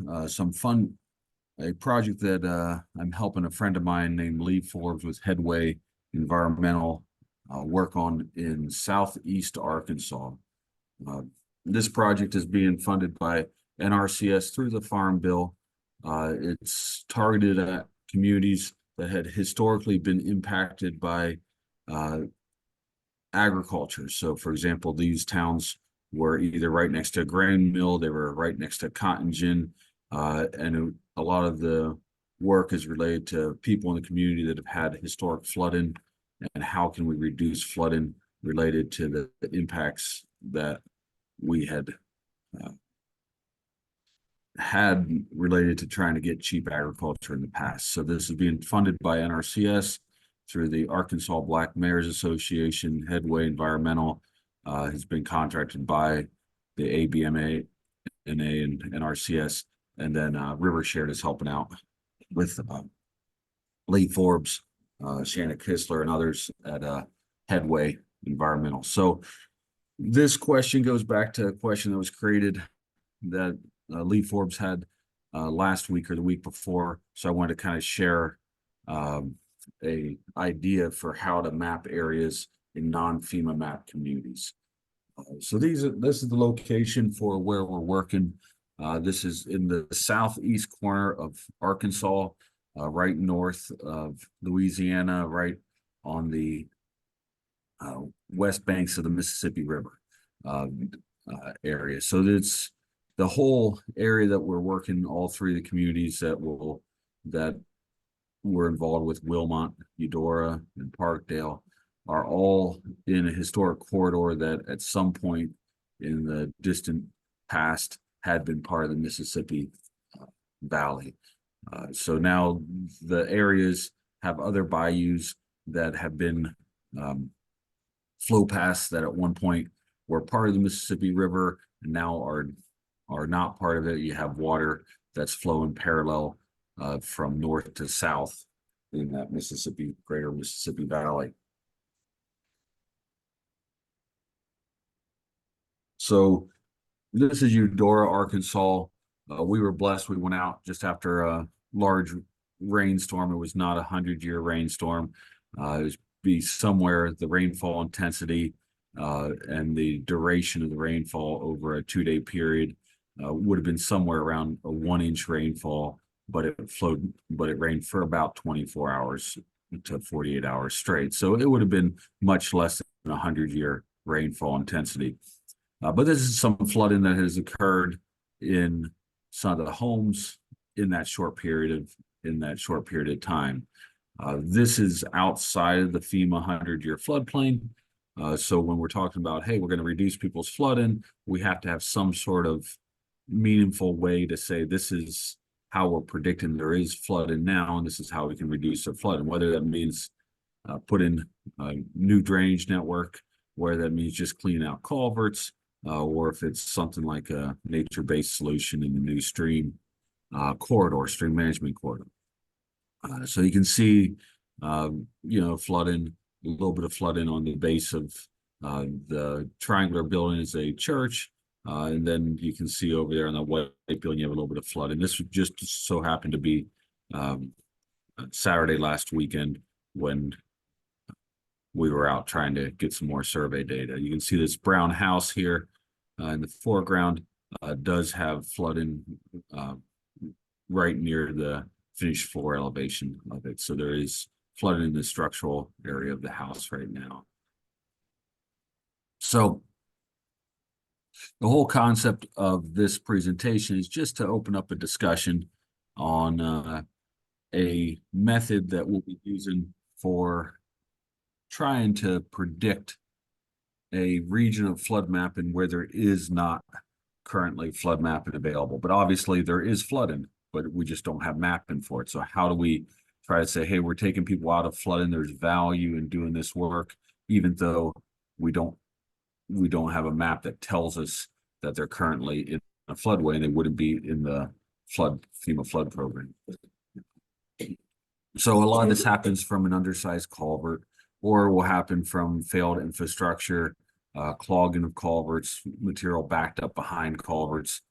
a project that I'm helping a friend of mine named Lee Forbes with Headway Environmental work on in Southeast Arkansas. This project is being funded by NRCS through the Farm Bill. It's targeted at communities that had historically been impacted by agriculture. So, for example, these towns were either right next to a grain mill, they were right next to cotton gin, and a lot of the work is related to people in the community that have had historic flooding, and how can we reduce flooding related to the impacts that we had related to trying to get cheap agriculture in the past. So this is being funded by NRCS through the Arkansas Black Mayors Association. Headway Environmental has been contracted by the ABMA and NRCS, and then River Shared is helping out with Lee Forbes, Shanna Kistler, and others at Headway Environmental. So this question goes back to a question that was created that Lee Forbes had last week or the week before. So I wanted to kind of share a idea for how to map areas in non-FEMA mapped communities. So this is the location for where we're working. This is in the southeast corner of Arkansas, right north of Louisiana, right on the west banks of the Mississippi River area. So it's the whole area that we're working, all three of the communities that were involved with Wilmot, Eudora, and Parkdale are all in a historic corridor that at some point in the distant past had been part of the Mississippi Valley. So now the areas have other bayous that have been flow paths that at one point were part of the Mississippi River and now are not part of it. You have water that's flowing parallel from north to south in that greater Mississippi Valley. So this is Eudora, Arkansas. We were blessed. We went out just after a large rainstorm. It was not a 100-year rainstorm. It was be somewhere the rainfall intensity and the duration of the rainfall over a 2-day period would have been somewhere around a 1-inch rainfall, but it rained for about 24 hours to 48 hours straight. So it would have been much less than a 100-year rainfall intensity. But this is some flooding that has occurred in some of the homes in that short period of time. This is outside of the FEMA 100-year floodplain. So when we're talking about, hey, we're going to reduce people's flooding, we have to have some sort of meaningful way to say this is how we're predicting there is flooding now, and this is how we can reduce the flooding. Whether that means put in a new drainage network, whether that means just clean out culverts, or if it's something like a nature-based solution in the new stream management corridor. So you can see, flooding, a little bit of flooding on the base of the triangular building is a church. And then you can see over there on the white building, you have a little bit of flooding. This just so happened to be Saturday last weekend when we were out trying to get some more survey data. You can see this brown house here in the foreground does have flooding right near the finished floor elevation of it. So there is flooding in the structural area of the house right now. So the whole concept of this presentation is just to open up a discussion on a method that we'll be using for trying to predict a region of flood mapping where there is not currently flood mapping available. But obviously there is flooding, but we just don't have mapping for it. So how do we try to say, hey, we're taking people out of flooding, there's value in doing this work, even though we don't have a map that tells us that they're currently in a floodway and they wouldn't be in the FEMA flood program. So a lot of this happens from an undersized culvert, or will happen from failed infrastructure, clogging of culverts, material backed up behind culverts,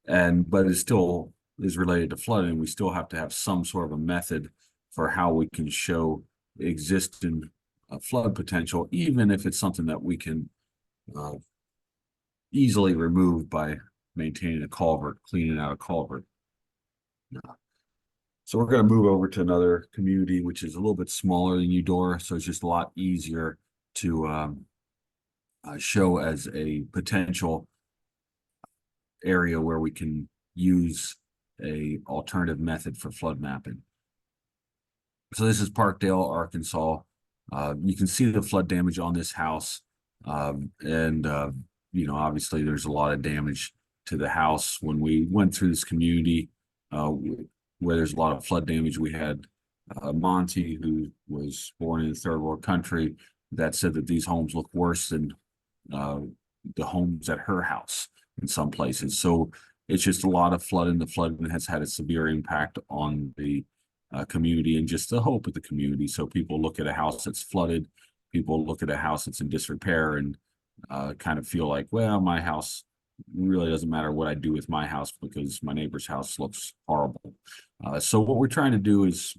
but it still is related to flooding. We still have to have some sort of a method for how we can show existing flood potential, even if it's something that we can uh, easily remove by maintaining a culvert, cleaning out a culvert. So we're going to move over to another community, which is a little bit smaller than Eudora. So it's just a lot easier to show as a potential area where we can use a alternative method for flood mapping. So this is Parkdale, Arkansas. You can see the flood damage on this house. And obviously there's a lot of damage to the house. When we went through this community, where there's a lot of flood damage, we had Monty, who was born in a third world country, that said that these homes look worse than the homes at her house in some places. So it's just a lot of flooding. The flooding has had a severe impact on the community and just the hope of the community. So people look at a house that's flooded, people look at a house that's in disrepair and kind of feel like, well, my house really doesn't matter what I do with my house because my neighbor's house looks horrible. So what we're trying to do is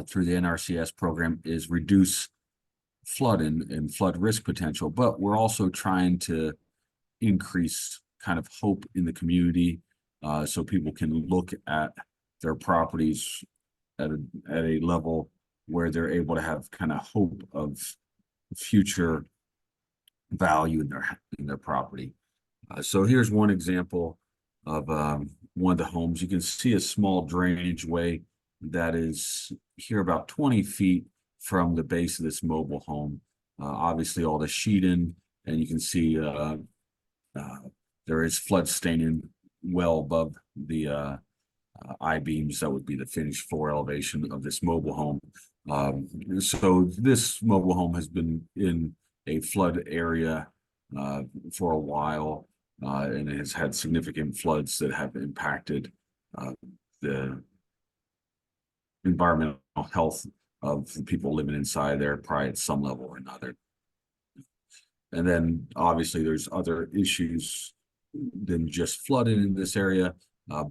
through the NRCS program is reduce flooding and flood risk potential, but we're also trying to increase kind of hope in the community so people can look at their properties at a level where they're able to have kind of hope of future value in their property. So here's one example of one of the homes. You can see a small drainage way that is here about 20 feet from the base of this mobile home. Obviously all the sheeting, and you can see there is flood staining well above the I-beams. That would be the finished floor elevation of this mobile home. So this mobile home has been in a flood area for a while, and it has had significant floods that have impacted the environmental health of the people living inside there, probably at some level or another. And then obviously there's other issues than just flooding in this area,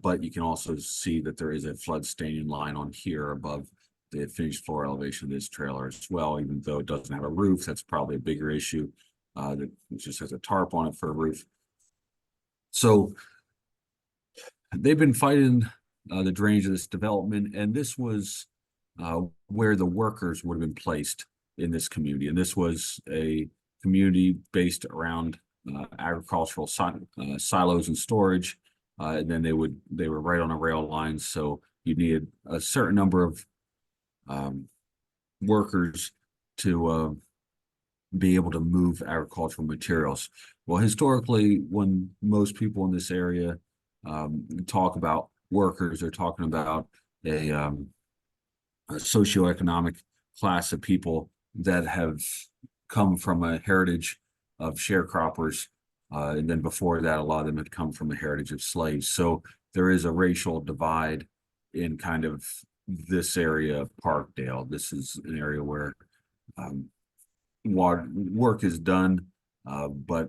but you can also see that there is a flood staining line on here above the finished floor elevation of this trailer as well. Even though it doesn't have a roof, that's probably a bigger issue. That just has a tarp on it for a roof. So they've been fighting the drainage of this development, and this was where the workers would have been placed in this community. And this was a community based around agricultural silos and storage. And then they were right on a rail line. So you needed a certain number of workers to be able to move agricultural materials. Well, historically, when most people in this area talk about workers, they're talking about a socioeconomic class of people that have come from a heritage of sharecroppers. And then before that, a lot of them had come from a heritage of slaves. So there is a racial divide in kind of this area of Parkdale. This is an area where work is done, but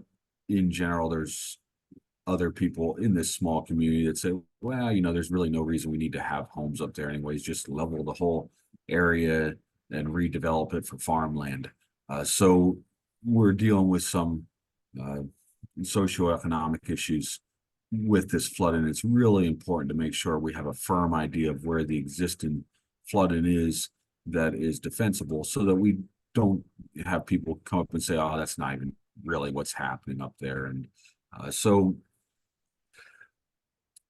in general, there's other people in this small community that say, well, there's really no reason we need to have homes up there anyways, just level the whole area and redevelop it for farmland. So we're dealing with some socioeconomic issues with this flooding. It's really important to make sure we have a firm idea of where the existing flooding is that is defensible, so that we don't have people come up and say, oh, that's not even really what's happening up there. And so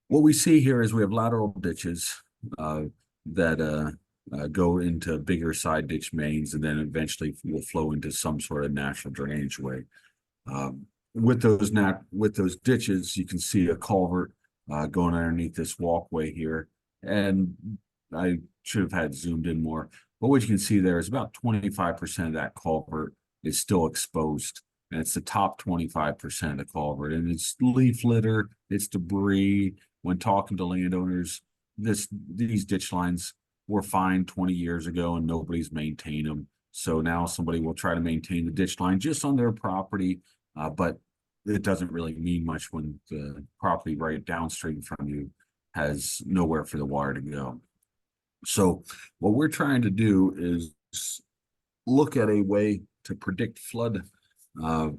what we see here is we have lateral ditches that go into bigger side ditch mains, and then eventually will flow into some sort of natural drainage way. With those ditches, you can see a culvert going underneath this walkway here, and I should have had zoomed in more. But what you can see there is about 25% of that culvert is still exposed, and it's the top 25% of the culvert, and it's leaf litter, it's debris. When talking to landowners, these ditch lines were fine 20 years ago, and nobody's maintained them. So now somebody will try to maintain the ditch line just on their property, but it doesn't really mean much when the property right downstream from you has nowhere for the water to go. So what we're trying to do is look at a way to predict uh,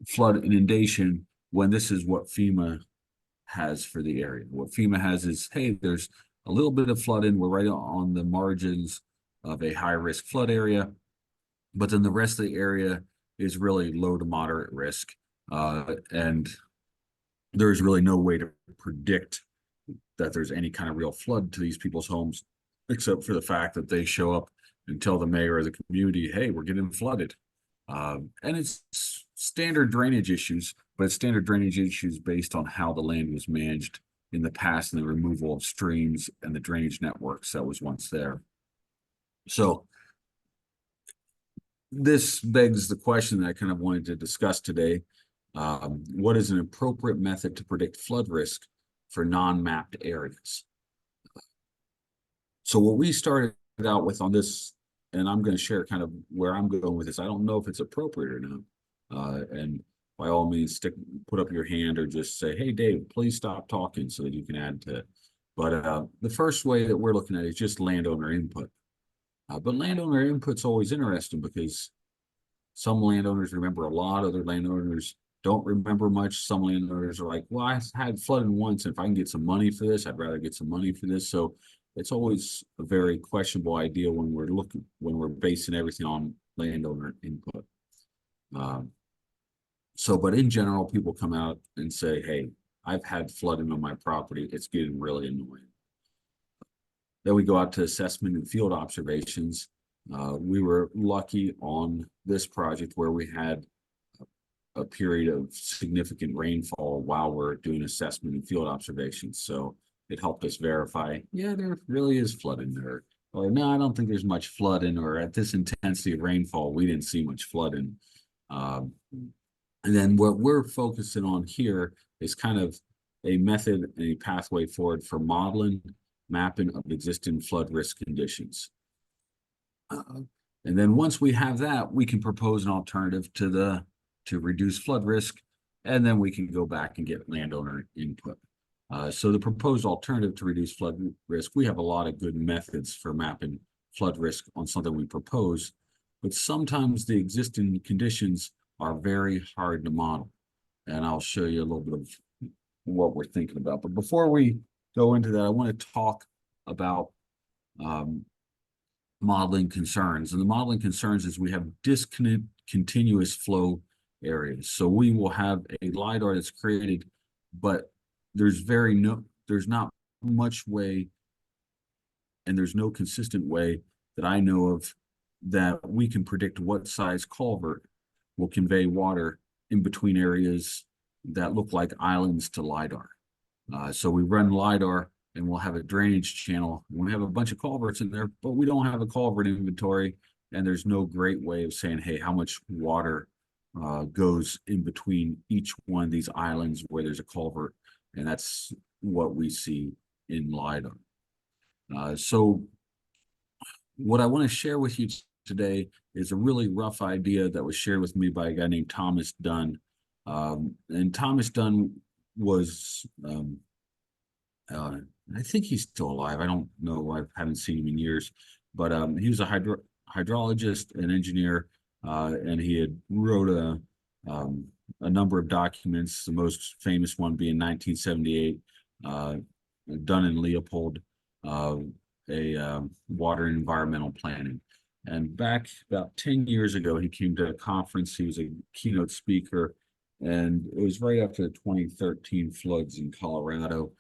flood inundation when this is what FEMA has for the area. What FEMA has is, hey, there's a little bit of flooding. We're right on the margins of a high risk flood area, but then the rest of the area is really low to moderate risk. And there's really no way to predict that there's any kind of real flood to these people's homes, except for the fact that they show up and tell the mayor of the community, hey, we're getting flooded. And it's standard drainage issues, but it's standard drainage issues based on how the land was managed in the past and the removal of streams and the drainage networks that was once there. So this begs the question that I kind of wanted to discuss today. What is an appropriate method to predict flood risk for non-mapped areas? So what we started out with on this, and I'm going to share kind of where I'm going with this. I don't know if it's appropriate or not. And by all means, put up your hand or just say, hey, Dave, please stop talking so that you can add to it. But the first way that we're looking at is just landowner input. But landowner input's always interesting because some landowners remember a lot, other landowners don't remember much. Some landowners are like, well, I had flooding once, and if I can get some money for this, I'd rather get some money for this. So it's always a very questionable idea when we're basing everything on landowner input. But in general, people come out and say, hey, I've had flooding on my property. It's getting really annoying. Then we go out to assessment and field observations. We were lucky on this project where we had a period of significant rainfall while we're doing assessment and field observations. So it helped us verify, yeah, there really is flooding there. Or no, I don't think there's much flooding, or at this intensity of rainfall, we didn't see much flooding. And then what we're focusing on here is kind of a method and a pathway forward for modeling, mapping of existing flood risk conditions. And then once we have that, we can propose an alternative to reduce flood risk, and then we can go back and get landowner input. So the proposed alternative to reduce flood risk, we have a lot of good methods for mapping flood risk on something we propose, but sometimes the existing conditions are very hard to model. And I'll show you a little bit of what we're thinking about. But before we go into that, I want to talk about modeling concerns. And the modeling concerns is we have discontinuous flow areas. So we will have a LiDAR that's created, but there's not much way, and there's no consistent way that I know of that we can predict what size culvert will convey water in between areas that look like islands to LiDAR. So we run LiDAR and we'll have a drainage channel. We have a bunch of culverts in there, but we don't have a culvert inventory, and there's no great way of saying, hey, how much water goes in between each one of these islands where there's a culvert, and that's what we see in LiDAR. So what I want to share with you today is a really rough idea that was shared with me by a guy named Thomas Dunn. And Thomas Dunn was, I think he's still alive. I don't know. I haven't seen him in years, but he was a hydrologist and engineer, and he had wrote a number of documents, the most famous one being 1978, Dunn and Leopold, a water and environmental planning. And back about 10 years ago, he came to a conference. He was a keynote speaker, and it was right after the 2013 floods in Colorado.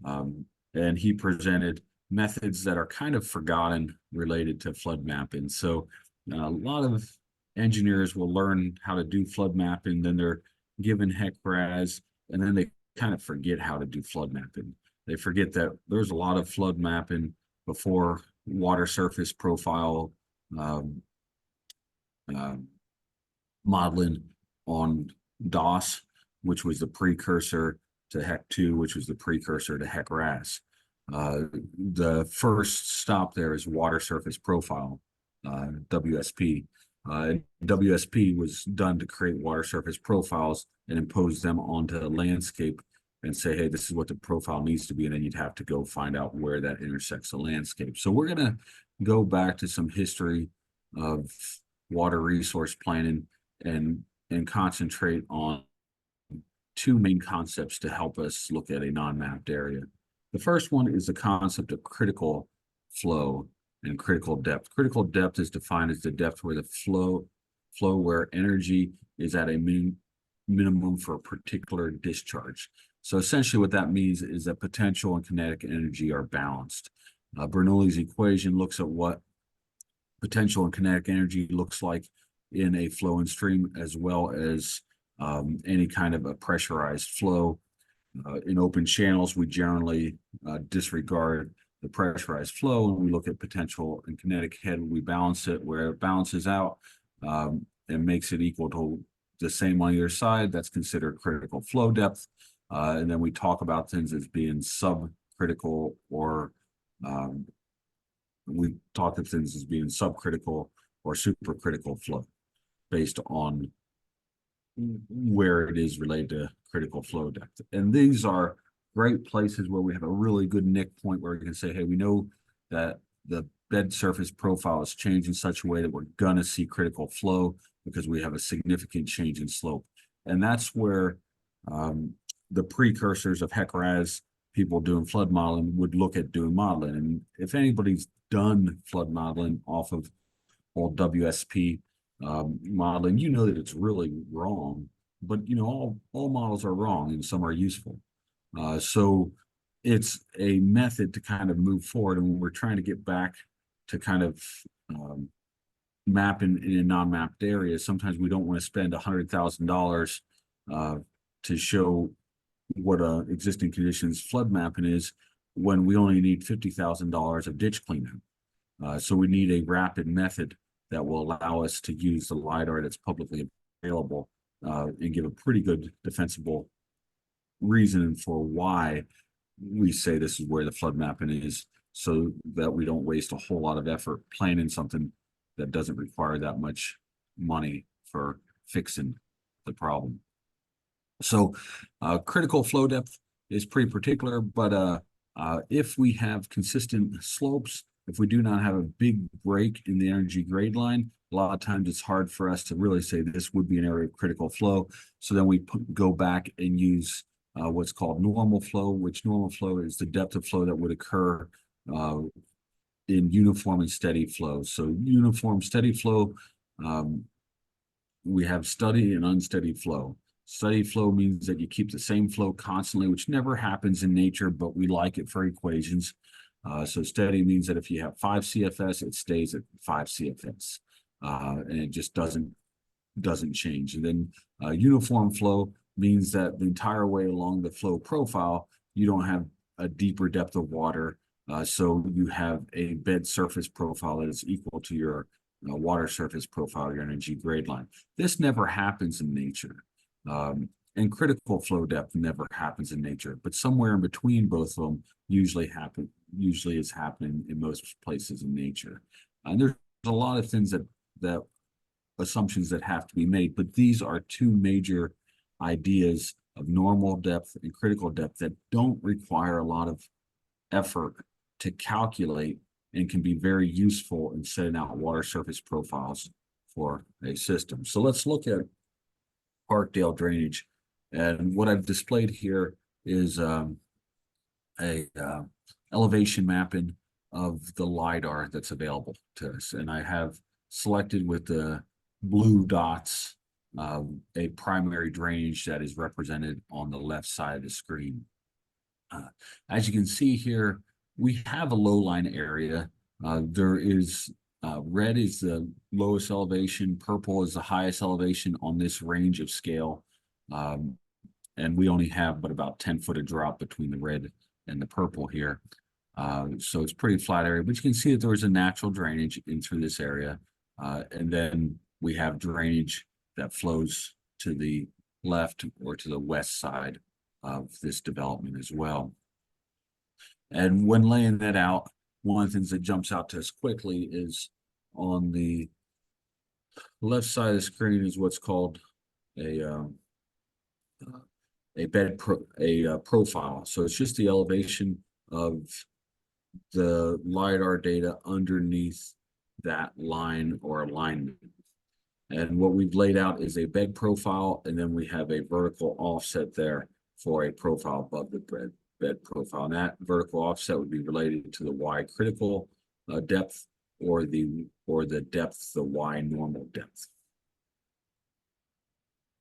And he presented methods that are kind of forgotten related to flood mapping. So a lot of engineers will learn how to do flood mapping, then they're given HEC-RAS, and then they kind of forget how to do flood mapping. They forget that there's a lot of flood mapping before water surface profile modeling on DOS, which was the precursor to HEC2, which was the precursor to HEC-RAS. The first stop there is water surface profile, WSP. WSP was done to create water surface profiles and impose them onto the landscape and say, hey, this is what the profile needs to be. And then you'd have to go find out where that intersects the landscape. So we're going to go back to some history of water resource planning and concentrate on two main concepts to help us look at a non-mapped area. The first one is the concept of critical flow and critical depth. Critical depth is defined as the depth where the flow where energy is at a minimum for a particular discharge. So essentially what that means is that potential and kinetic energy are balanced. Bernoulli's equation looks at what potential and kinetic energy looks like in a flow and stream, as well as any kind of a pressurized flow. In open channels, we generally disregard the pressurized flow and we look at potential and kinetic head. We balance it where it balances out and makes it equal to the same on either side. That's considered critical flow depth. And then we talk about things as being subcritical or we talk of things as being subcritical or supercritical flow based on where it is related to critical flow depth. And these are great places where we have a really good nick point where we can say, hey, we know that the bed surface profile is changed in such a way that we're going to see critical flow because we have a significant change in slope. And that's where the precursors of HEC-RAS, people doing flood modeling, would look at doing modeling. And if anybody's done flood modeling off of old WSP modeling, you know that it's really wrong, but you know, all models are wrong and some are useful. So it's a method to kind of move forward. And when we're trying to get back to kind of mapping in a non-mapped area, sometimes we don't want to spend $100,000 to show what existing conditions flood mapping is when we only need $50,000 of ditch cleanup. So we need a rapid method that will allow us to use the LiDAR that's publicly available and give a pretty good defensible reason for why we say this is where the flood mapping is, so that we don't waste a whole lot of effort planning something that doesn't require that much money for fixing the problem. So critical flow depth is pretty particular, but if we have consistent slopes, if we do not have a big break in the energy grade line, a lot of times it's hard for us to really say this would be an area of critical flow. So then we go back and use what's called normal flow, which normal flow is the depth of flow that would occur in uniform and steady flow. So uniform steady flow, we have steady and unsteady flow. Steady flow means that you keep the same flow constantly, which never happens in nature, but we like it for equations. So steady means that if you have 5 CFS, it stays at 5 CFS, and it just doesn't change. And then uniform flow means that the entire way along the flow profile, you don't have a deeper depth of water. So you have a bed surface profile that is equal to your water surface profile, your energy grade line. This never happens in nature. And critical flow depth never happens in nature, but somewhere in between both of them usually is happening in most places in nature. And there's a lot of things that assumptions that have to be made, but these are two major ideas of normal depth and critical depth that don't require a lot of effort to calculate and can be very useful in setting out water surface profiles for a system. So let's look at Parkdale drainage. And what I've displayed here is a elevation mapping of the LiDAR that's available to us. And I have selected with the blue dots a primary drainage that is represented on the left side of the screen. As you can see here, we have a low-lying area. There is red is the lowest elevation, purple is the highest elevation on this range of scale. And we only have but about 10 foot of drop between the red and the purple here. So it's pretty flat area, but you can see that there is a natural drainage in through this area. And then we have drainage that flows to the left or to the west side of this development as well. And when laying that out, one of the things that jumps out to us quickly is on the Left side of the screen is what's called a profile. So it's just the elevation of the LiDAR data underneath that line or alignment. And what we've laid out is a bed profile, and then we have a vertical offset there for a profile above the bed profile. And that vertical offset would be related to the Y critical depth or the depth, the Y normal depth.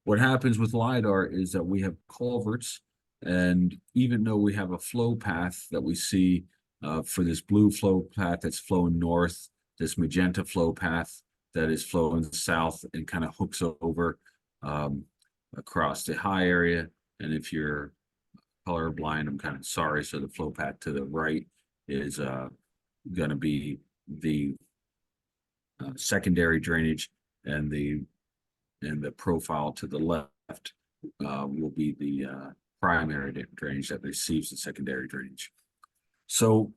What happens with LiDAR is that we have culverts, and even though we have a flow path that we see for this blue flow path that's flowing north, this magenta flow path that is flowing south and kind of hooks over across the high area. And if you're colorblind, I'm kind of sorry. So the flow path to the right is going to be the secondary drainage, and the profile to the left will be the primary drainage that receives the secondary drainage. So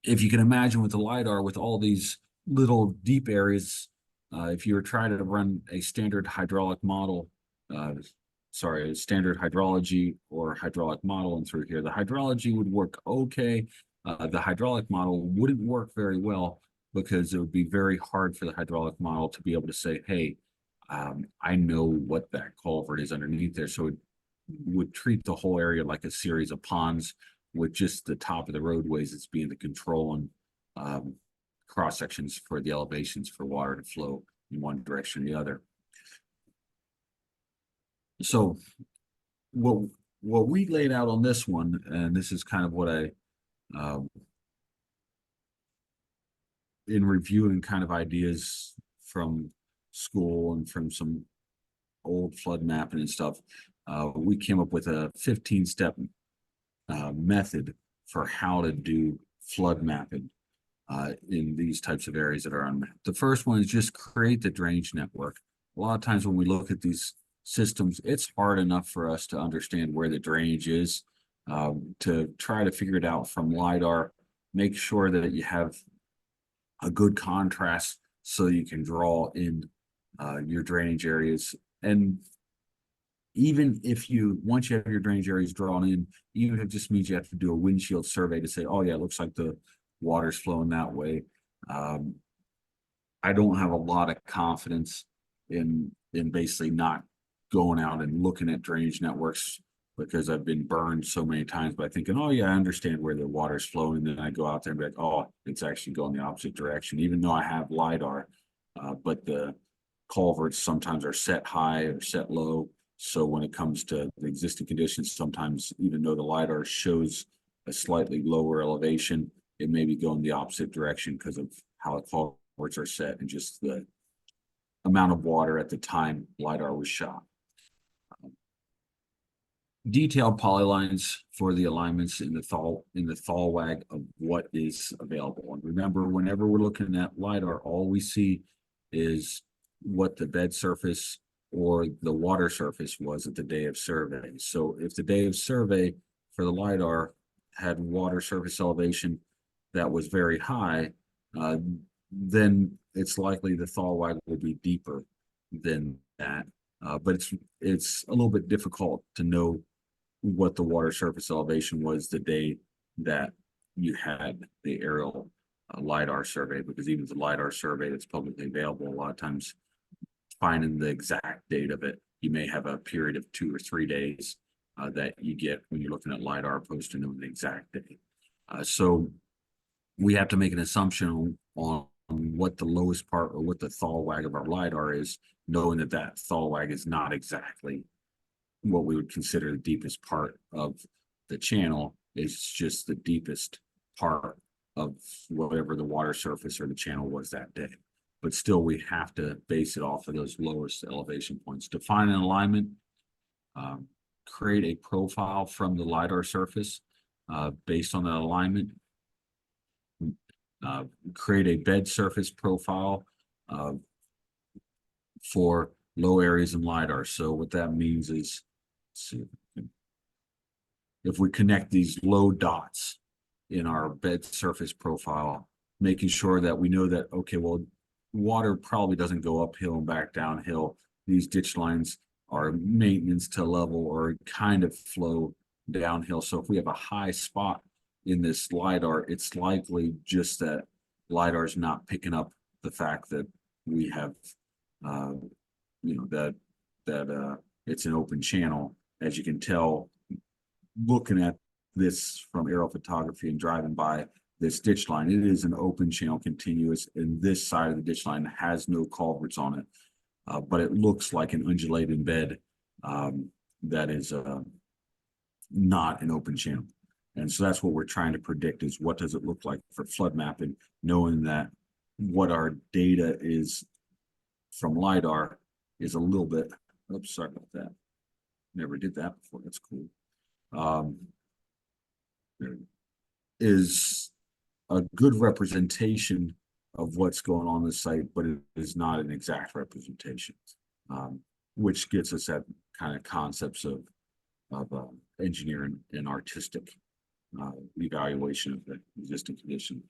if you can imagine with the LiDAR, with all these little deep areas, if you were trying to run a standard hydraulic model, a standard hydrology or hydraulic model and through here, the hydrology would work okay. The hydraulic model wouldn't work very well because it would be very hard for the hydraulic model to be able to say, hey, I know what that culvert is underneath there. So it would treat the whole area like a series of ponds with just the top of the roadways as being the control and cross sections for the elevations for water to flow in one direction or the other. So what we laid out on this one, and this is kind of what I in reviewing kind of ideas from school and from some old flood mapping and stuff, we came up with a 15-step method for how to do flood mapping in these types of areas that are unmapped. The first one is just create the drainage network. A lot of times when we look at these systems, it's hard enough for us to understand where the drainage is. To try to figure it out from LiDAR, make sure that you have a good contrast so you can draw in your drainage areas. And even if once you have your drainage areas drawn in, even if it just means you have to do a windshield survey to say, oh yeah, it looks like the water's flowing that way. I don't have a lot of confidence in basically not going out and looking at drainage networks, because I've been burned so many times by thinking, oh yeah, I understand where the water's flowing. Then I go out there and be like, oh, it's actually going the opposite direction, even though I have LiDAR. But the culverts sometimes are set high or set low. So when it comes to the existing conditions, sometimes even though the LiDAR shows a slightly lower elevation, it may be going the opposite direction because of how the culverts are set and just the amount of water at the time LiDAR was shot. Detailed polylines for the alignments in the thaw wag of what is available. And remember, whenever we're looking at LiDAR, all we see is what the bed surface or the water surface was at the day of survey. So if the day of survey for the LiDAR had water surface elevation that was very high, then it's likely the thaw wag will be deeper than that. But it's a little bit difficult to know what the water surface elevation was the day that you had the aerial LiDAR survey, because even the LiDAR survey that's publicly available, a lot of times finding the exact date of it, you may have a period of 2 or 3 days that you get when you're looking at LiDAR opposed to knowing the exact date. So we have to make an assumption on what the lowest part or what the thaw wag of our LiDAR is, knowing that that thaw wag is not exactly what we would consider the deepest part of the channel. It's just the deepest part of whatever the water surface or the channel was that day. But still, we have to base it off of those lowest elevation points. Define an alignment, create a profile from the LiDAR surface based on that alignment, create a bed surface profile for low areas in LiDAR. So what that means is, if we connect these low dots in our bed surface profile, making sure that we know that, okay, well, water probably doesn't go uphill and back downhill. These ditch lines are maintenance to level or kind of flow downhill. So if we have a high spot in this LiDAR, it's likely just that LiDAR is not picking up the fact that we have, that it's an open channel. As you can tell, looking at this from aerial photography and driving by this ditch line, it is an open channel continuous, and this side of the ditch line has no culverts on it, but it looks like an undulating bed that is not an open channel. And so that's what we're trying to predict, is what does it look like for flood mapping, knowing that what our data is from LiDAR is a little bit, oops, sorry about that. Never did that before, that's cool. Is a good representation of what's going on the site, but it is not an exact representation, which gets us at kind of concepts of engineering and artistic evaluation of the existing condition.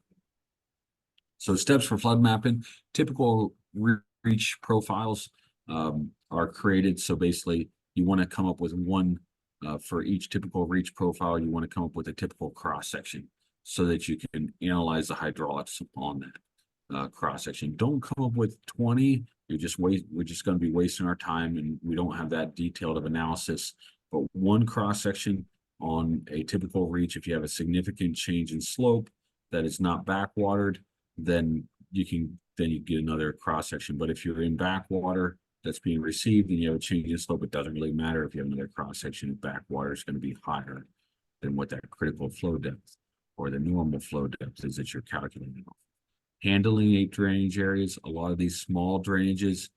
So steps for flood mapping: typical reach profiles are created. So basically, you want to come up with one for each typical reach profile. You want to come up with a typical cross section so that you can analyze the hydraulics on that cross section. Don't come up with 20. We're just going to be wasting our time, and we don't have that detailed of analysis. But one cross section on a typical reach, if you have a significant change in slope that is not backwatered, then you get another cross section. But if you're in backwater that's being received and you have a change in slope, it doesn't really matter if you have another cross section. If backwater is going to be higher than what that critical flow depth or the normal flow depth is that you're calculating. Handling drainage areas, a lot of these small drainages,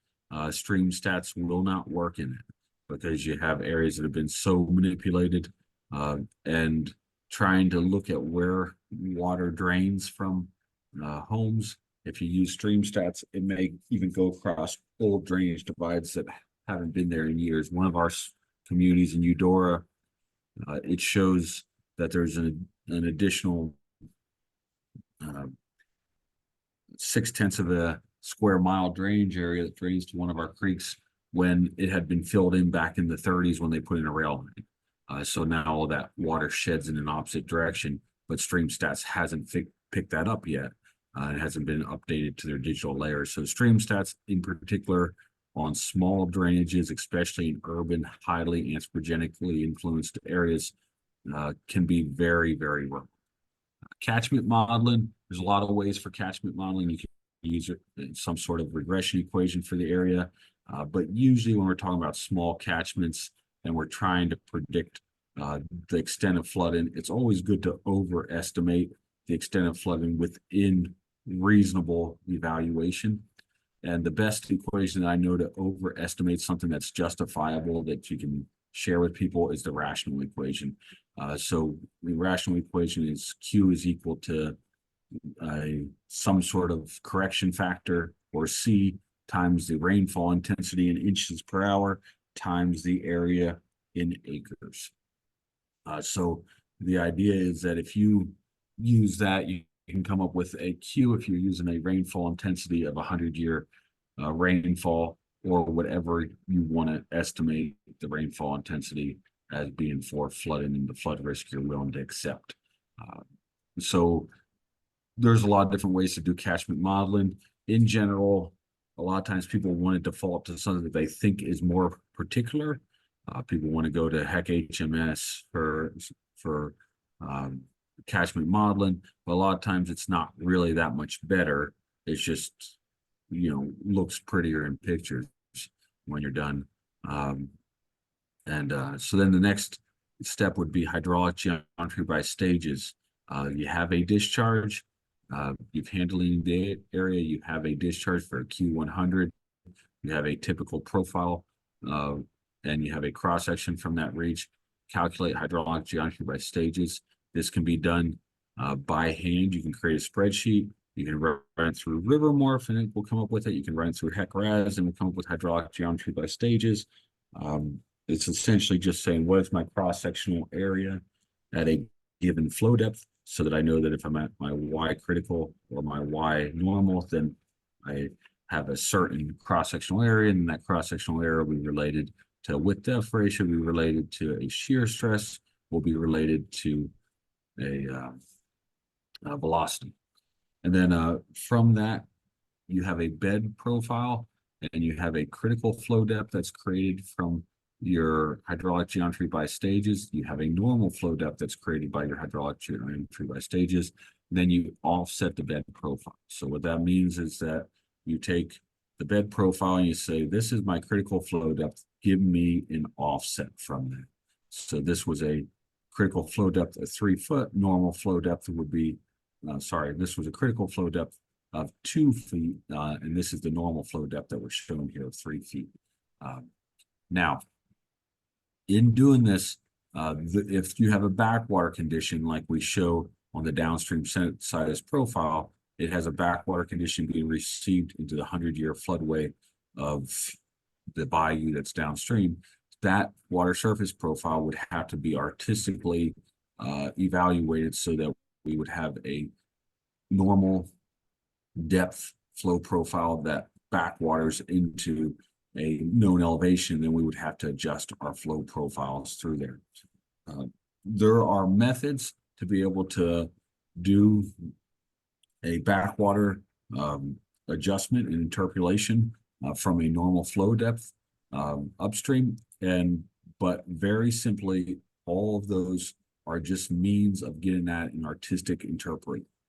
stream stats will not work in it, because you have areas that have been so manipulated, and trying to look at where water drains from homes. If you use stream stats, it may even go across old drainage divides that haven't been there in years. One of our communities in Eudora, it shows that there's an additional 0.6 of a square mile drainage area that drains to one of our creeks when it had been filled in back in the 30s when they put in a rail line. So now all that water sheds in an opposite direction, but stream stats hasn't picked that up yet. It hasn't been updated to their digital layers. So stream stats in particular on small drainages, especially in urban, highly anthropogenically influenced areas, can be very, very wrong. Catchment modeling, there's a lot of ways for catchment modeling. You can use some sort of regression equation for the area, but usually when we're talking about small catchments and we're trying to predict the extent of flooding, it's always good to overestimate the extent of flooding within reasonable evaluation. And the best equation that I know to overestimate something that's justifiable that you can share with people is the rational equation. So the rational equation is Q is equal to some sort of correction factor, or C, times the rainfall intensity in inches per hour times the area in acres. So the idea is that if you use that, you can come up with a Q if you're using a rainfall intensity of 100-year rainfall, or whatever you want to estimate the rainfall intensity as being for flooding and the flood risk you're willing to accept. So there's a lot of different ways to do catchment modeling. In general, a lot of times people want to default to something that they think is more particular. People want to go to HEC-HMS for catchment modeling, but a lot of times it's not really that much better. It's just, looks prettier in pictures when you're done. So then the next step would be hydraulic geometry by stages. You have a discharge, you've handling the area, you have a discharge for a Q100, you have a typical profile, and you have a cross section from that reach. Calculate hydraulic geometry by stages. This can be done by hand. You can create a spreadsheet. You can run it through Rivermorph and it will come up with it. You can run it through HEC-RAS and we'll come up with hydraulic geometry by stages. It's essentially just saying, what is my cross-sectional area at a given flow depth, so that I know that if I'm at my Y critical or my Y normal, then have a certain cross-sectional area, and that cross-sectional area will be related to width-depth ratio, will be related to a shear stress, will be related to a velocity. And then from that, you have a bed profile, and you have a critical flow depth that's created from your hydraulic geometry by stages. You have a normal flow depth that's created by your hydraulic geometry by stages. Then you offset the bed profile. So what that means is that you take the bed profile and you say, this is my critical flow depth, give me an offset from that. So this was a critical flow depth of 3 foot, normal flow depth would be, this was a critical flow depth of 2 feet, and this is the normal flow depth that we're showing here of 3 feet. Now, in doing this, if you have a backwater condition like we show on the downstream situs profile, it has a backwater condition being received into the 100-year floodway of the bayou that's downstream. That water surface profile would have to be artistically evaluated so that we would have a normal depth flow profile that backwaters into a known elevation. Then we would have to adjust our flow profiles through there. There are methods to be able to do a backwater adjustment and interpolation from a normal flow depth upstream, but very simply, all of those are just means of getting that in artistic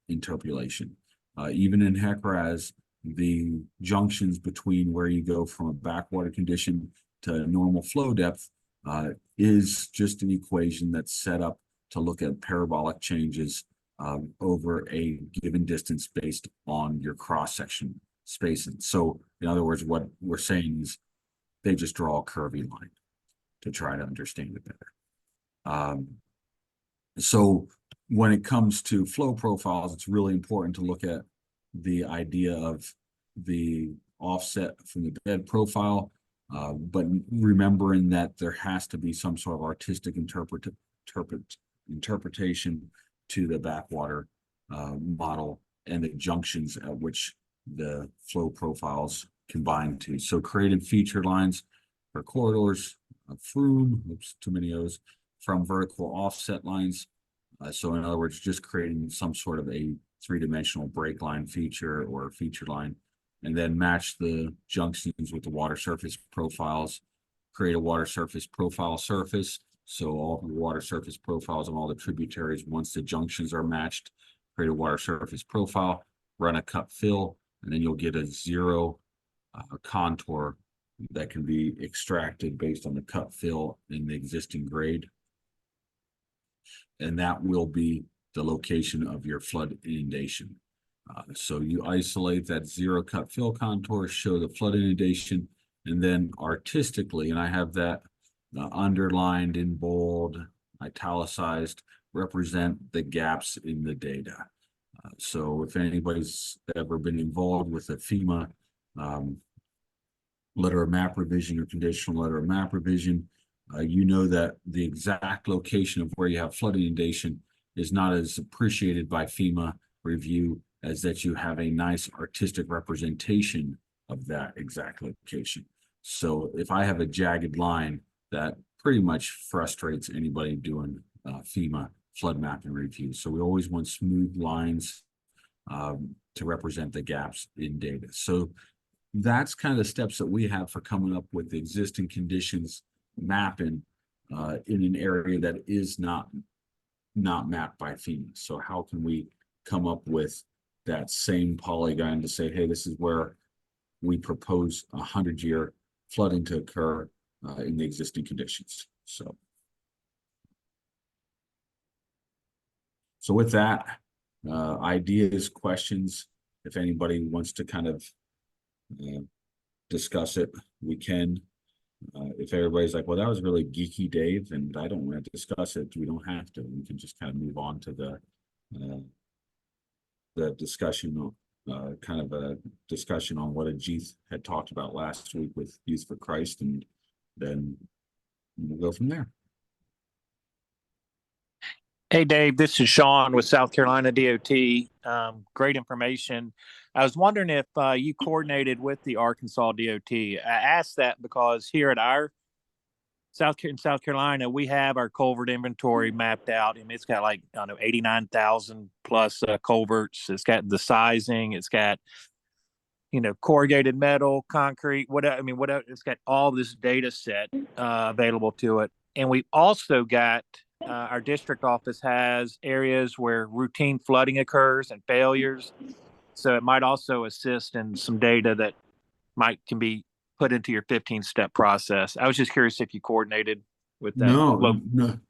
interpolation. Even in HECRAS, the junctions between where you go from a backwater condition to normal flow depth is just an equation that's set up to look at parabolic changes over a given distance based on your cross-section spacing. So in other words, what we're saying is they just draw a curvy line to try to understand it better. So when it comes to flow profiles, it's really important to look at the idea of the offset from the bed profile, but remembering that there has to be some sort of artistic interpretation to the backwater model and the junctions at which the flow profiles combine to. So creating feature lines for corridors, too many O's, from vertical offset lines. So in other words, just creating some sort of a 3-dimensional break line feature or feature line, and then match the junctions with the water surface profiles, create a water surface profile surface. So all the water surface profiles and all the tributaries, once the junctions are matched, create a water surface profile, run a cut fill, and then you'll get a zero contour that can be extracted based on the cut fill in the existing grade. And that will be the location of your flood inundation. So you isolate that zero cut fill contour, show the flood inundation, and then artistically, and I have that underlined in bold, italicized, represent the gaps in the data. So if anybody's ever been involved with a FEMA letter of map revision or conditional letter of map revision, you know that the exact location of where you have flood inundation is not as appreciated by FEMA review as that you have a nice artistic representation of that exact location. So if I have a jagged line, that pretty much frustrates anybody doing FEMA flood mapping review. So we always want smooth lines to represent the gaps in data. So that's kind of the steps that we have for coming up with the existing conditions mapping in an area that is not mapped by FEMA. So how can we come up with that same polygon to say, hey, this is where we propose 100-year flooding to occur in the existing conditions. So with that, ideas, questions, if anybody wants to kind of discuss it, we can. If everybody's like, well, that was really geeky, Dave, and I don't want to discuss it, we don't have to. We can just kind of move on to the discussion, kind of a discussion on what Ajith had talked about last week with Youth for Christ, and then we'll go from there. Hey, Dave, this is Sean with South Carolina DOT. Great information. I was wondering if you coordinated with the Arkansas DOT. I asked that because here at our in South Carolina, we have our culvert inventory mapped out, and it's got like I don't know 89,000 plus culverts. It's got the sizing. It's got corrugated metal, concrete. Whatever. I mean, whatever. It's got all this data set available to it, and we also got our district office has areas where routine flooding occurs and failures. So it might also assist in some data that can be put into your 15-step process. I was just curious if you coordinated with that.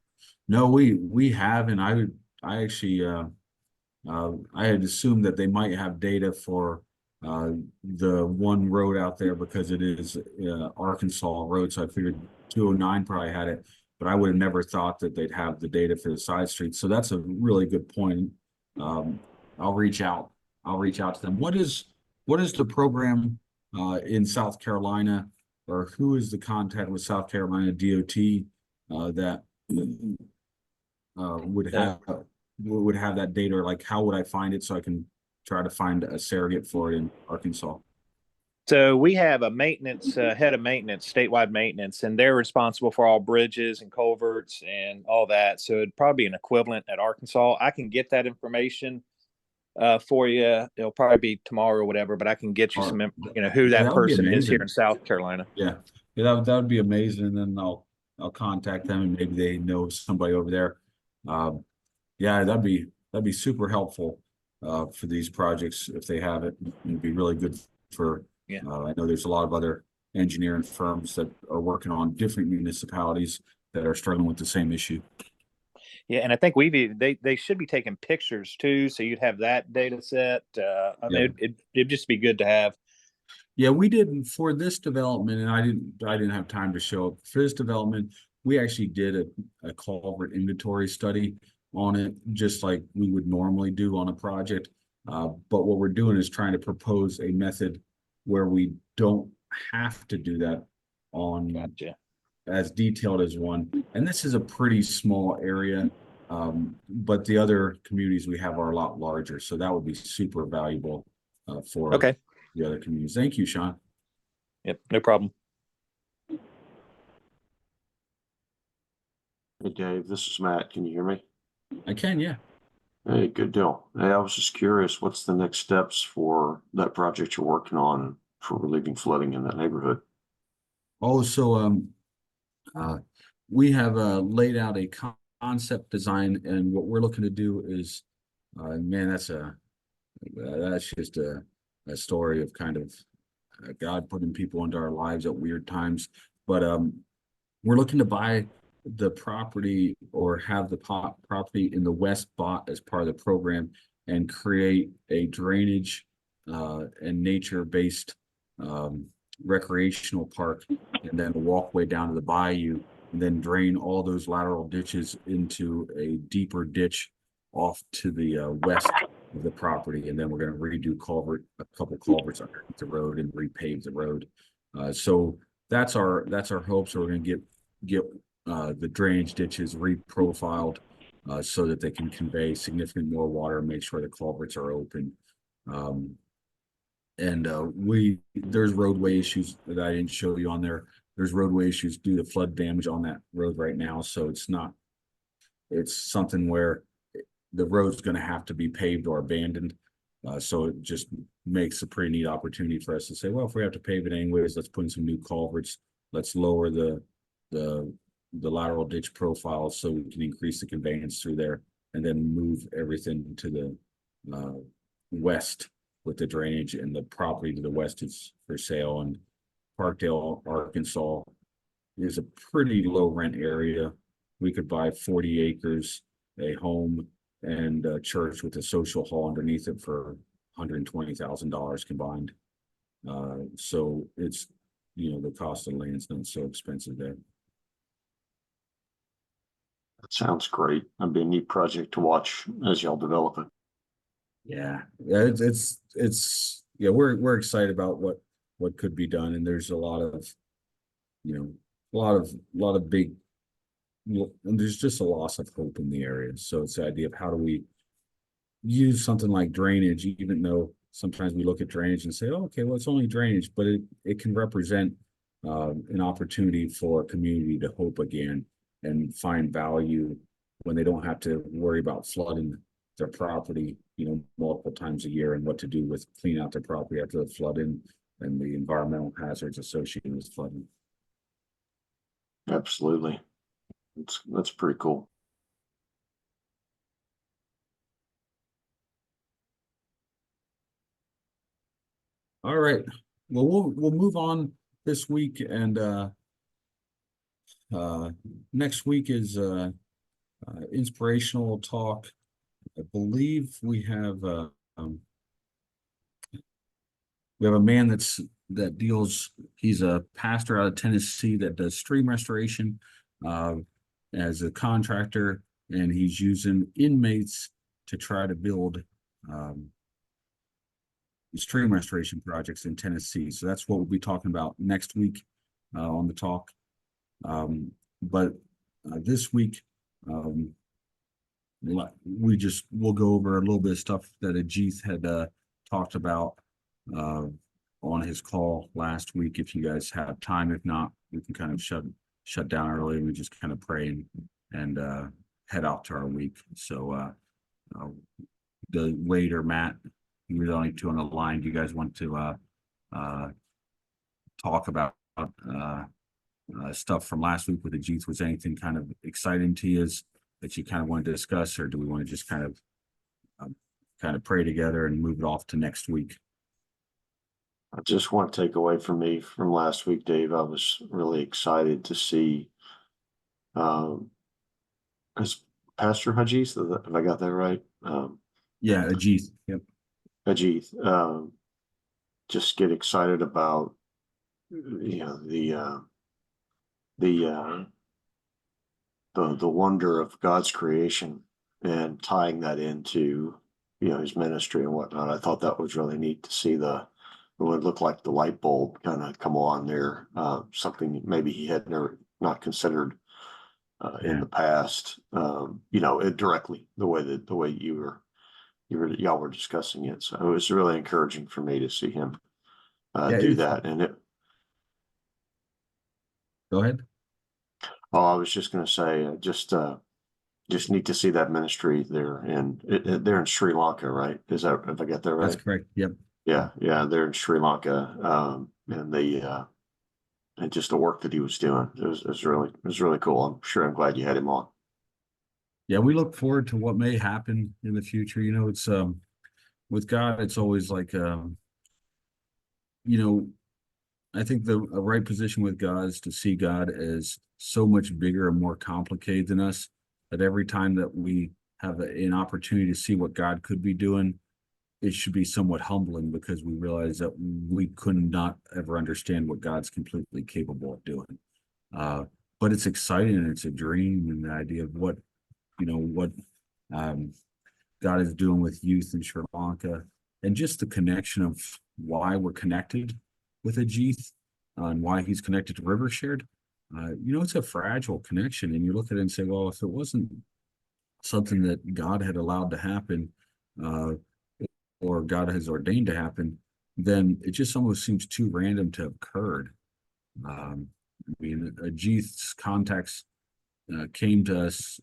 No, we have, and I actually I had assumed that they might have data for the one road out there because it is Arkansas road. So I figured 209 probably had it, but I would have never thought that they'd have the data for the side streets. So that's a really good point. I'll reach out. I'll reach out to them. What is the program in South Carolina, or who is the contact with South Carolina DOT that would have that data, or like how would I find it so I can try to find a surrogate for it in Arkansas? So we have a maintenance head of maintenance, statewide maintenance, and they're responsible for all bridges and culverts and all that. So it'd probably be an equivalent at Arkansas. I can get that information for you. It'll probably be tomorrow or whatever, but I can get you some, who Yeah, that that would be person is here amazing. in South Carolina. Yeah, that would be amazing. And then I'll contact them, and maybe they know somebody over there. Yeah, that'd be super helpful for these projects if they have it. It'd be really good for. Yeah. I know there's a lot of other engineering firms that are working on different municipalities that are struggling with the same issue. Yeah, and I think they should be taking pictures too, so you'd have that data set. I mean, it'd just be good to have. Yeah, we did for this development, and I didn't have time to show up for this development. We actually did a culvert inventory study on it, just like we would normally do on a project. But what we're doing is trying to propose a method where we don't have to do that on Gotcha. as detailed as one. And this is a pretty small area, but the other communities we have are a lot larger. So that would be super valuable for Okay. the other communities. Thank you, Sean. Yep, no problem. Hey Dave, this is Matt. Can you hear me? I can, yeah. Hey, good deal. Hey, I was just curious, what's the next steps for that project you're working on for relieving flooding in that neighborhood? Oh, so we have laid out a concept design, and what we're looking to do is, man, that's just a story of kind of God putting people into our lives at weird times. But we're looking to buy the property or have the property in the West bought as part of the program and create a drainage and nature-based recreational park, and then a walkway down to the bayou, and then drain all those lateral ditches into a deeper ditch off to the west of the property. And then we're going to redo a couple culverts underneath the road and repave the road. So that's our hope. So we're going to get the drainage ditches reprofiled so that they can convey significant more water and make sure the culverts are open. And there's roadway issues that I didn't show you on there. There's roadway issues due to flood damage on that road right now. So it's something where the road's going to have to be paved or abandoned. So it just makes a pretty neat opportunity for us to say, well, if we have to pave it anyways, let's put in some new culverts. Let's lower the lateral ditch profile so we can increase the conveyance through there, and then move everything to the west with the drainage, and the property to the west is for sale. And Parkdale, Arkansas is a pretty low rent area. We could buy 40 acres, a home, and a church with a social hall underneath it for $120,000 combined. So it's, the cost of land's not so expensive there. That sounds great. That'd be a neat project to watch as y'all develop it. Yeah, we're excited about what could be done, and there's a lot of, a lot of big, and there's just a loss of hope in the area. So it's the idea of how do we use something like drainage, even though sometimes we look at drainage and say, oh, okay, well, it's only drainage, but it can represent an opportunity for a community to hope again and find value when they don't have to worry about flooding their property, multiple times a year, and what to do with clean out their property after the flooding and the environmental hazards associated with flooding. Absolutely. That's pretty cool. All right. Well, we'll move on this week, and next week is inspirational talk. I believe we have a man that deals. He's a pastor out of Tennessee that does stream restoration as a contractor, and he's using inmates to try to build stream restoration projects in Tennessee. So that's what we'll be talking about next week on the talk. But this week, we'll go over a little bit of stuff that Ajith had talked about on his call last week. If you guys have time, if not, we can kind of shut down early, and we just kind of pray and head out to our week. So the Wade or Matt, you're the only two on the line. Do you guys want to talk about stuff from last week with Ajith? Was anything kind of exciting to you that you kind of want to discuss, or do we want to just kind of pray together and move it off to next week? I just want to take away from me from last week, Dave. I was really excited to see as Pastor Ajith, if I got that right. Yeah, Ajith. Yep. Ajith, just get excited about the wonder of God's creation and tying that into his ministry and whatnot. I thought that was really neat to see it would look like the light bulb kind of come on there, something maybe he had not considered in the past, it directly the way y'all were discussing it. So it was really encouraging for me to see him do that. And go ahead. Oh, I was just going to say, just neat to see that ministry there, and they're in Sri Lanka, right? If I got that right? That's correct. Yep. Yeah, they're in Sri Lanka, and and just the work that he was doing, it was really cool. I'm glad you had him on. Yeah, we look forward to what may happen in the future. It's with God, it's always like I think a right position with God is to see God as so much bigger and more complicated than us, that every time that we have an opportunity to see what God could be doing, it should be somewhat humbling, because we realize that we could not ever understand what God's completely capable of doing. But it's exciting, and it's a dream, and the idea of what God is doing with youth in Sri Lanka, and just the connection of why we're connected with Ajith and why he's connected to River Shared. It's a fragile connection, and you look at it and say, well, if it wasn't something that God had allowed to happen, or God has ordained to happen, then it just almost seems too random to have occurred. Ajith's contacts came to us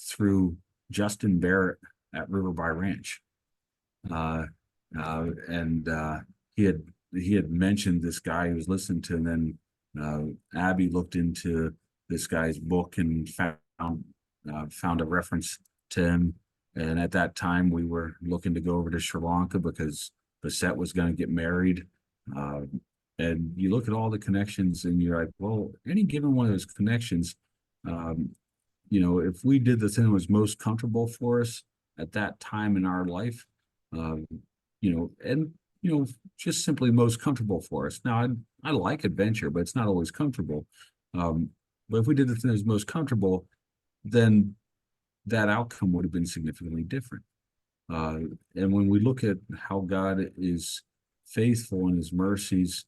through Justin Barrett at Riverby Ranch, and he had mentioned this guy he was listening to, and then Abby looked into this guy's book and found a reference to him. And at that time, we were looking to go over to Sri Lanka because Bassett was going to get married. And you look at all the connections, and you're like, well, any given one of those connections, if we did the thing that was most comfortable for us at that time in our life, just simply most comfortable for us. Now, I like adventure, but it's not always comfortable. But if we did the thing that was most comfortable, then that outcome would have been significantly different. And when we look at how God is faithful in his mercies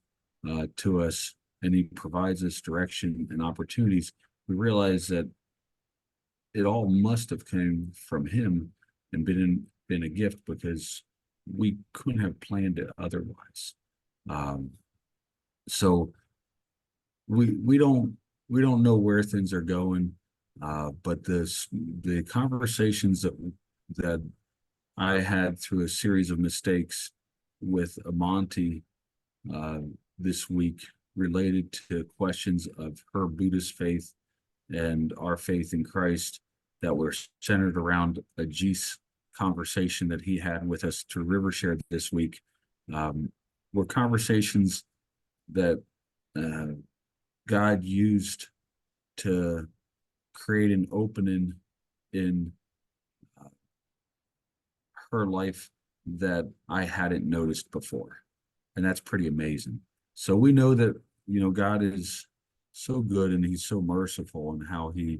to us, and he provides us direction and opportunities, we realize that it all must have come from him and been a gift, because we couldn't have planned it otherwise. So we don't know where things are going, but the conversations that I had through a series of mistakes with Amonte this week related to questions of her Buddhist faith and our faith in Christ that were centered around a GIS conversation that he had with us to Rivershare this week, were conversations that God used to create an opening in her life that I hadn't noticed before. And that's pretty amazing. So we know that, God is so good and he's so merciful in how he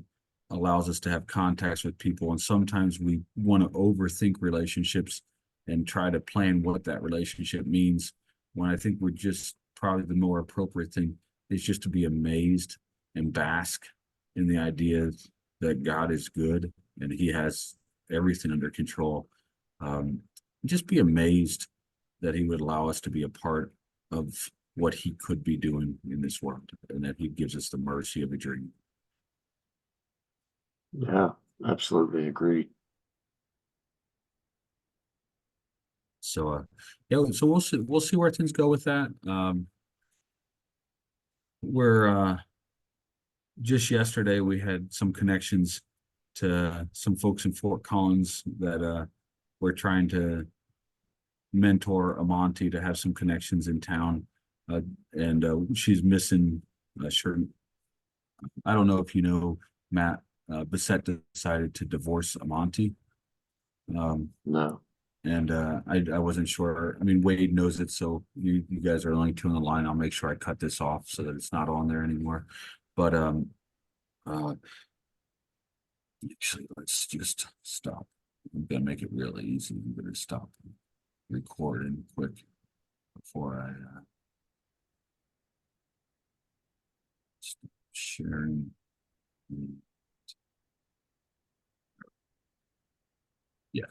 allows us to have contacts with people. And sometimes we want to overthink relationships and try to plan what that relationship means, when I think we're just probably the more appropriate thing is just to be amazed and bask in the idea that God is good and he has everything under control. Just be amazed that he would allow us to be a part of what he could be doing in this world, and that he gives us the mercy of a dream. Yeah, absolutely agreed. So so we'll see where things go with that. We're just yesterday we had some connections to some folks in Fort Collins that we're trying to mentor Amonte to have some connections in town. And she's missing a shirt. I don't know if you know, Matt, Bissett decided to divorce Amonte. No. And I wasn't sure. I mean, Wade knows it, so you guys are only two on the line. I'll make sure I cut this off so that it's not on there anymore. But actually, let's just stop. I'm gonna make it really easy. I'm gonna stop recording quick before I stop sharing.